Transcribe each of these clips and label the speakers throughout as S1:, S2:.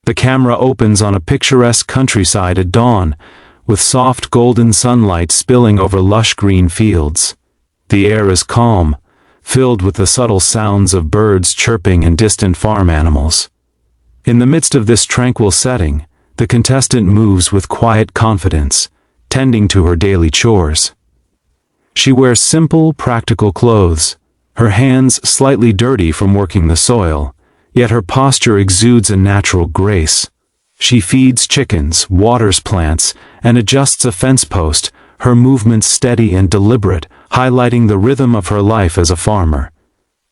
S1: The camera opens on a picturesque countryside at dawn, with soft golden sunlight spilling over lush green fields. The air is calm, filled with the subtle sounds of birds chirping and distant farm animals. In the midst of this tranquil setting, the contestant moves with quiet confidence, tending to her daily chores. She wears simple, practical clothes, her hands slightly dirty from working the soil, yet her posture exudes a natural grace. She feeds chickens, waters plants, and adjusts a fence post, her movements steady and deliberate, highlighting the rhythm of her life as a farmer.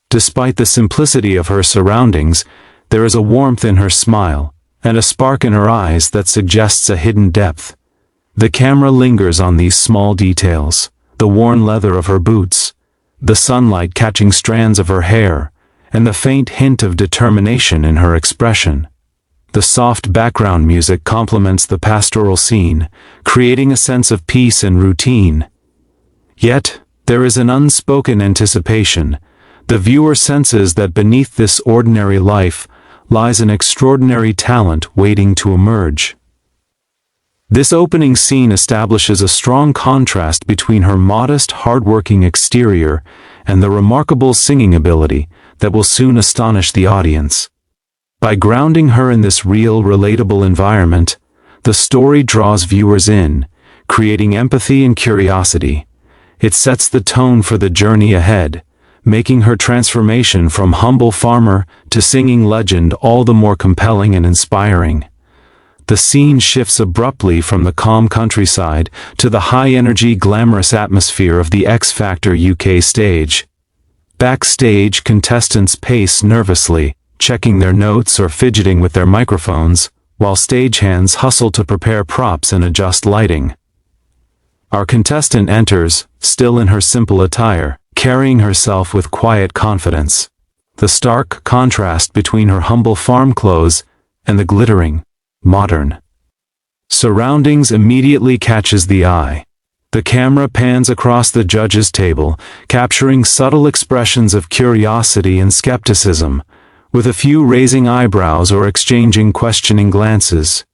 S1: Despite the simplicity of her surroundings, there is a warmth in her smile, and a spark in her eyes that suggests a hidden depth. The camera lingers on these small details, the worn leather of her boots, the sunlight catching strands of her hair, and the faint hint of determination in her expression. The soft background music complements the pastoral scene, creating a sense of peace and routine. Yet, there is an unspoken anticipation. The viewer senses that beneath this ordinary life lies an extraordinary talent waiting to emerge. This opening scene establishes a strong contrast between her modest, hard-working exterior and the remarkable singing ability that will soon astonish the audience. By grounding her in this real, relatable environment, the story draws viewers in, creating empathy and curiosity. It sets the tone for the journey ahead, making her transformation from humble farmer to singing legend all the more compelling and inspiring. The scene shifts abruptly from the calm countryside to the high-energy, glamorous atmosphere of the X Factor UK stage. Backstage, contestants pace nervously, checking their notes or fidgeting with their microphones, while stagehands hustle to prepare props and adjust lighting. Our contestant enters, still in her simple attire, carrying herself with quiet confidence. The stark contrast between her humble farm clothes and the glittering, modern surroundings immediately catches the eye. The camera pans across the judges' table, capturing subtle expressions of curiosity and skepticism, with a few raising eyebrows or exchanging questioning glances.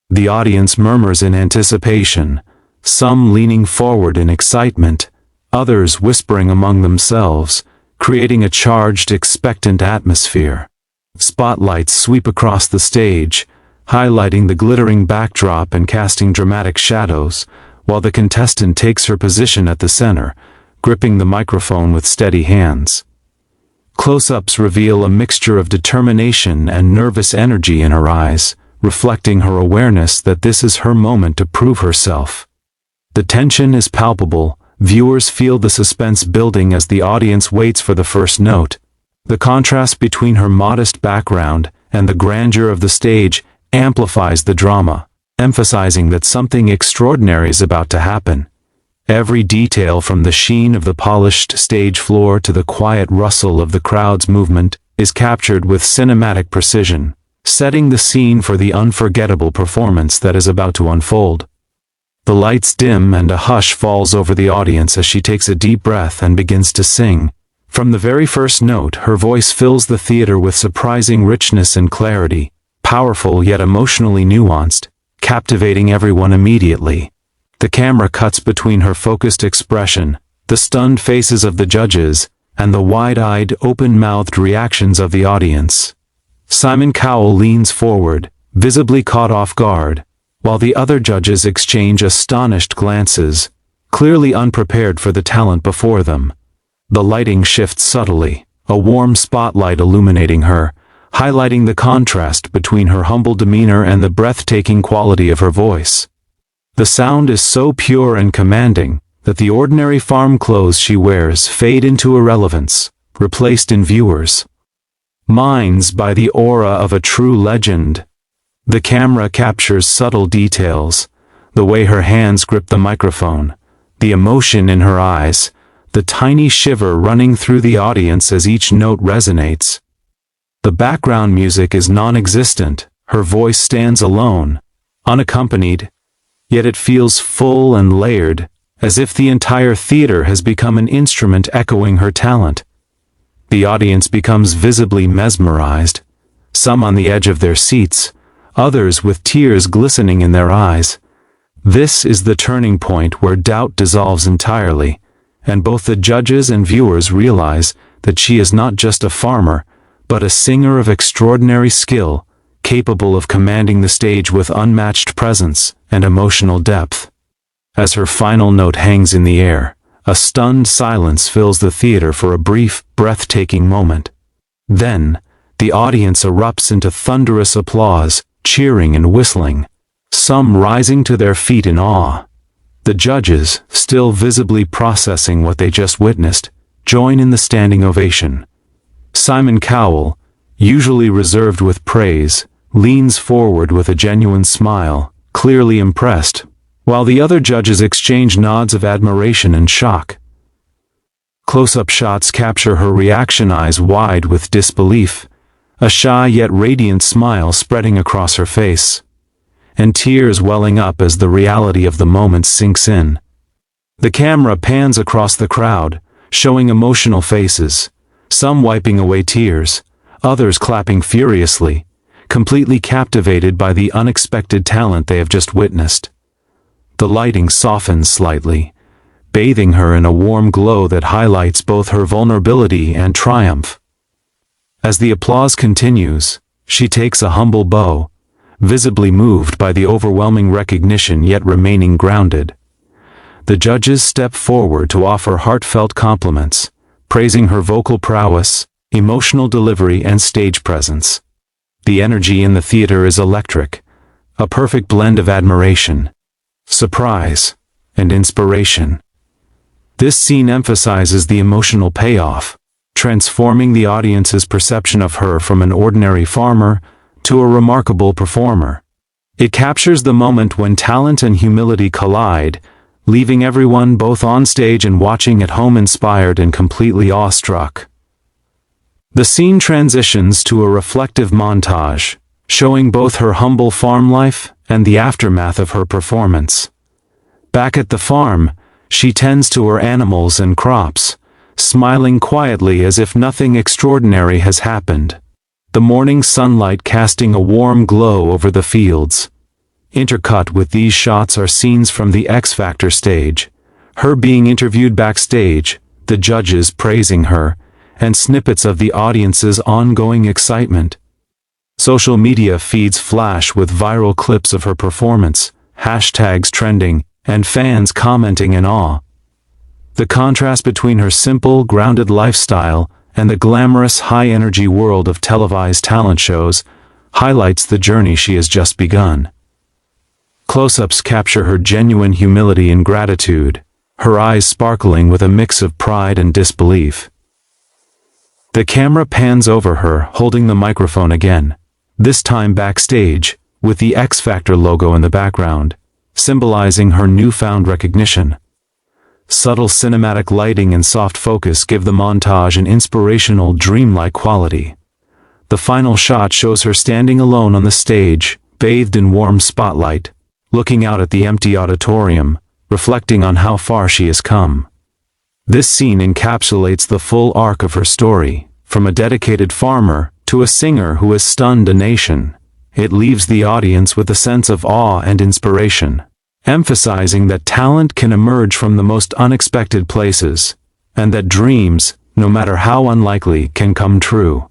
S1: The audience murmurs in anticipation, some leaning forward in excitement, others whispering among themselves, creating a charged, expectant atmosphere. Spotlights sweep across the stage, highlighting the glittering backdrop and casting dramatic shadows, while the contestant takes her position at the center, gripping the microphone with steady hands. Close-ups reveal a mixture of determination and nervous energy in her eyes, reflecting her awareness that this is her moment to prove herself. The tension is palpable, viewers feel the suspense building as the audience waits for the first note. The contrast between her modest background and the grandeur of the stage amplifies the drama, emphasizing that something extraordinary is about to happen. Every detail, from the sheen of the polished stage floor to the quiet rustle of the crowd's movement, is captured with cinematic precision, setting the scene for the unforgettable performance that is about to unfold. The lights dim and a hush falls over the audience as she takes a deep breath and begins to sing. From the very first note, her voice fills the theater with surprising richness and clarity, powerful yet emotionally nuanced, captivating everyone immediately. The camera cuts between her focused expression, the stunned faces of the judges, and the wide-eyed, open-mouthed reactions of the audience. Simon Cowell leans forward, visibly caught off guard, while the other judges exchange astonished glances, clearly unprepared for the talent before them. The lighting shifts subtly, a warm spotlight illuminating her, highlighting the contrast between her humble demeanor and the breathtaking quality of her voice. The sound is so pure and commanding that the ordinary farm clothes she wears fade into irrelevance, replaced in viewers' minds by the aura of a true legend. The camera captures subtle details, the way her hands grip the microphone, the emotion in her eyes, the tiny shiver running through the audience as each note resonates. The background music is non-existent, her voice stands alone, unaccompanied, yet it feels full and layered, as if the entire theater has become an instrument echoing her talent. The audience becomes visibly mesmerized, some on the edge of their seats, others with tears glistening in their eyes. This is the turning point where doubt dissolves entirely, and both the judges and viewers realize that she is not just a farmer, but a singer of extraordinary skill, capable of commanding the stage with unmatched presence and emotional depth. As her final note hangs in the air, a stunned silence fills the theater for a brief, breathtaking moment. Then, the audience erupts into thunderous applause, cheering and whistling, some rising to their feet in awe. The judges, still visibly processing what they just witnessed, join in the standing ovation. Simon Cowell, usually reserved with praise, leans forward with a genuine smile, clearly impressed, while the other judges exchange nods of admiration and shock. Close-up shots capture her reaction, eyes wide with disbelief, a shy yet radiant smile spreading across her face, and tears welling up as the reality of the moment sinks in. The camera pans across the crowd, showing emotional faces, some wiping away tears, others clapping furiously, completely captivated by the unexpected talent they have just witnessed. The lighting softens slightly, bathing her in a warm glow that highlights both her vulnerability and triumph. As the applause continues, she takes a humble bow, visibly moved by the overwhelming recognition yet remaining grounded. The judges step forward to offer heartfelt compliments, praising her vocal prowess, emotional delivery, and stage presence. The energy in the theater is electric, a perfect blend of admiration, surprise, and inspiration. This scene emphasizes the emotional payoff, transforming the audience's perception of her from an ordinary farmer to a remarkable performer. It captures the moment when talent and humility collide, leaving everyone both on stage and watching at home inspired and completely awestruck. The scene transitions to a reflective montage, showing both her humble farm life and the aftermath of her performance. Back at the farm, she tends to her animals and crops, smiling quietly as if nothing extraordinary has happened. The morning sunlight casting a warm glow over the fields. Intercut with these shots are scenes from the X Factor stage, her being interviewed backstage, the judges praising her, and snippets of the audience's ongoing excitement. Social media feeds flash with viral clips of her performance, hashtags trending, and fans commenting in awe. The contrast between her simple, grounded lifestyle and the glamorous, high-energy world of televised talent shows highlights the journey she has just begun. Close-ups capture her genuine humility and gratitude, her eyes sparkling with a mix of pride and disbelief. The camera pans over her, holding the microphone again, this time backstage, with the X Factor logo in the background, symbolizing her newfound recognition. Subtle cinematic lighting and soft focus give the montage an inspirational, dreamlike quality. The final shot shows her standing alone on the stage, bathed in warm spotlight, looking out at the empty auditorium, reflecting on how far she has come. This scene encapsulates the full arc of her story, from a dedicated farmer to a singer who has stunned a nation. It leaves the audience with a sense of awe and inspiration, emphasizing that talent can emerge from the most unexpected places, and that dreams, no matter how unlikely, can come true.